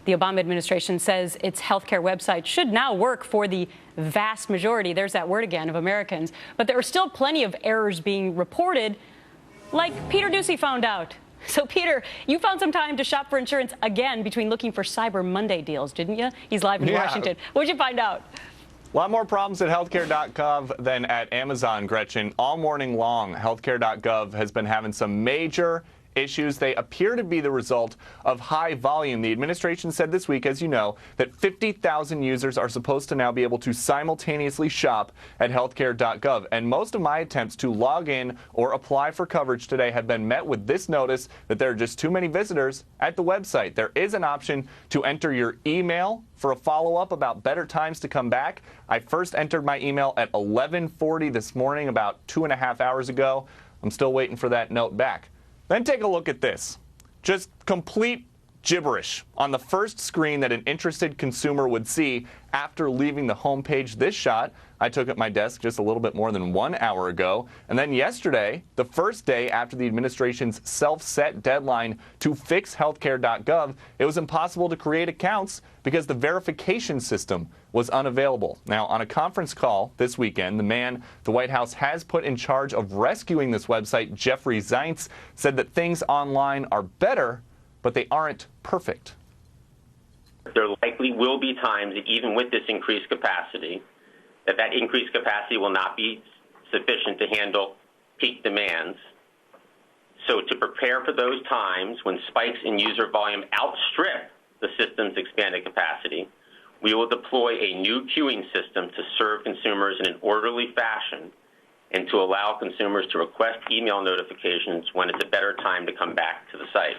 The Obama administration says its healthcare website should now work for the vast majority, there's that word again, of Americans. But there are still plenty of errors being reported, like Peter Ducey found out. So, Peter, you found some time to shop for insurance again between looking for Cyber Monday deals, didn't you? He's live in Washington. What did you find out? A lot more problems at healthcare.gov than at Amazon, Gretchen. All morning long, healthcare.gov has been having some major issues. They appear to be the result of high volume. The administration said this week, as you know, that 50,000 users are supposed to now be able to simultaneously shop at healthcare.gov. And most of my attempts to log in or apply for coverage today have been met with this notice that there are just too many visitors at the website. There is an option to enter your email for a follow-up about better times to come back. I first entered my email at 11:40 this morning, about 2.5 hours ago. I'm still waiting for that note back. Then take a look at this. Just complete gibberish on the first screen that an interested consumer would see after leaving the homepage. This shot I took at my desk just a little bit more than 1 hour ago. And then yesterday, the first day after the administration's self-set deadline to fix healthcare.gov, it was impossible to create accounts because the verification system was unavailable. Now, on a conference call this weekend, the man the White House has put in charge of rescuing this website, Jeffrey Zients, said that things online are better, but they aren't perfect. There likely will be times that even with this increased capacity, that increased capacity will not be sufficient to handle peak demands. So to prepare for those times when spikes in user volume outstrip the system's expanded capacity, we will deploy a new queuing system to serve consumers in an orderly fashion and to allow consumers to request email notifications when it's a better time to come back to the site.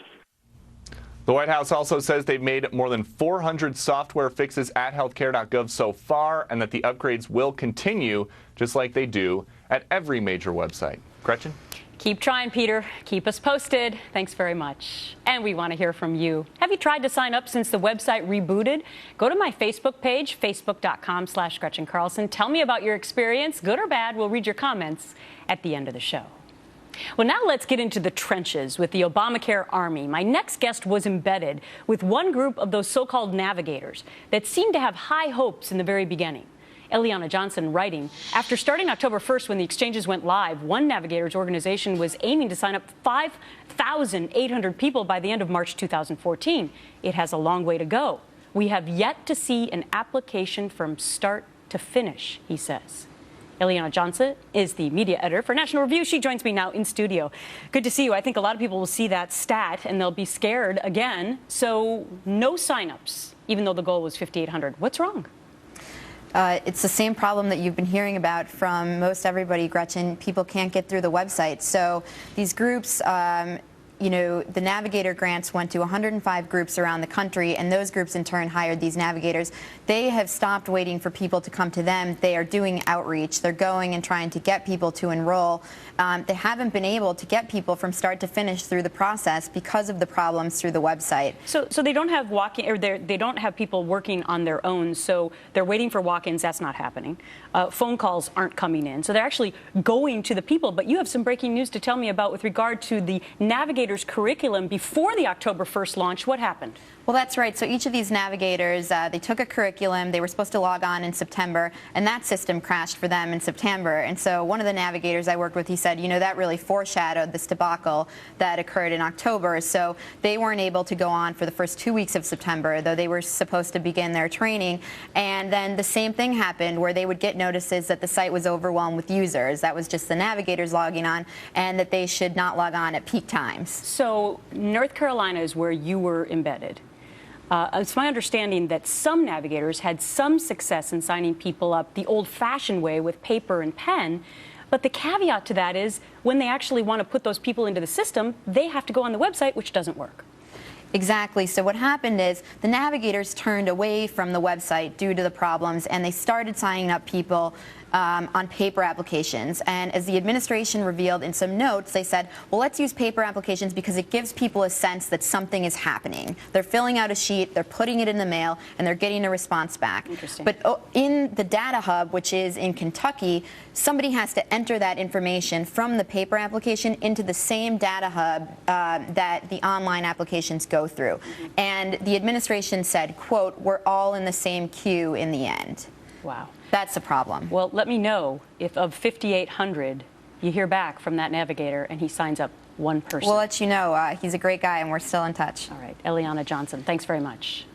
The White House also says they've made more than 400 software fixes at healthcare.gov so far, and that the upgrades will continue just like they do at every major website. Gretchen? Keep trying, Peter. Keep us posted. Thanks very much. And we want to hear from you. Have you tried to sign up since the website rebooted? Go to my Facebook page, facebook.com/Gretchen Carlson. Tell me about your experience, good or bad. We'll read your comments at the end of the show. Well, now let's get into the trenches with the Obamacare army. My next guest was embedded with one group of those so-called navigators that seemed to have high hopes in the very beginning. Eliana Johnson writing, after starting October 1st when the exchanges went live, one navigators organization was aiming to sign up 5,800 people by the end of March 2014. It has a long way to go. We have yet to see an application from start to finish, he says. Eliana Johnson is the media editor for National Review. She joins me now in studio. Good to see you. I think a lot of people will see that stat and they'll be scared again. So no signups, even though the goal was 5,800. What's wrong? It's the same problem that you've been hearing about from most everybody, Gretchen. People can't get through the website. So these groups, you know, the navigator grants went to 105 groups around the country, and those groups in turn hired these navigators. They have stopped waiting for people to come to them. They are doing outreach. They're going and trying to get people to enroll. They haven't been able to get people from start to finish through the process because of the problems through the website. So they don't have walk-in, or they don't have people working on their own. So they're waiting for walk-ins. That's not happening. Phone calls aren't coming in. So they're actually going to the people. But you have some breaking news to tell me about with regard to the navigators curriculum before the October 1st launch. What happened? Well, that's right. So each of these navigators, they took a curriculum. They were supposed to log on in September, and that system crashed for them in September. And so one of the navigators I worked with, he said, you know, that really foreshadowed this debacle that occurred in October. So they weren't able to go on for the first 2 weeks of September, though they were supposed to begin their training. And then the same thing happened where they would get notices that the site was overwhelmed with users. That was just the navigators logging on, and that they should not log on at peak times. So North Carolina is where you were embedded. It's my understanding that some navigators had some success in signing people up the old-fashioned way with paper and pen, but the caveat to that is when they actually want to put those people into the system, they have to go on the website, which doesn't work. Exactly. So what happened is the navigators turned away from the website due to the problems, and they started signing up people on paper applications. And as the administration revealed in some notes, they said, well, let's use paper applications because it gives people a sense that something is happening. They're filling out a sheet, they're putting it in the mail, and they're getting a response back. Interesting. But in the data hub, which is in Kentucky, somebody has to enter that information from the paper application into the same data hub that the online applications go through. And the administration said, quote, we're all in the same queue in the end. Wow. That's a problem. Well, let me know if of 5,800 you hear back from that navigator and he signs up one person. We'll let you know. He's a great guy, and we're still in touch. All right. Eliana Johnson, thanks very much.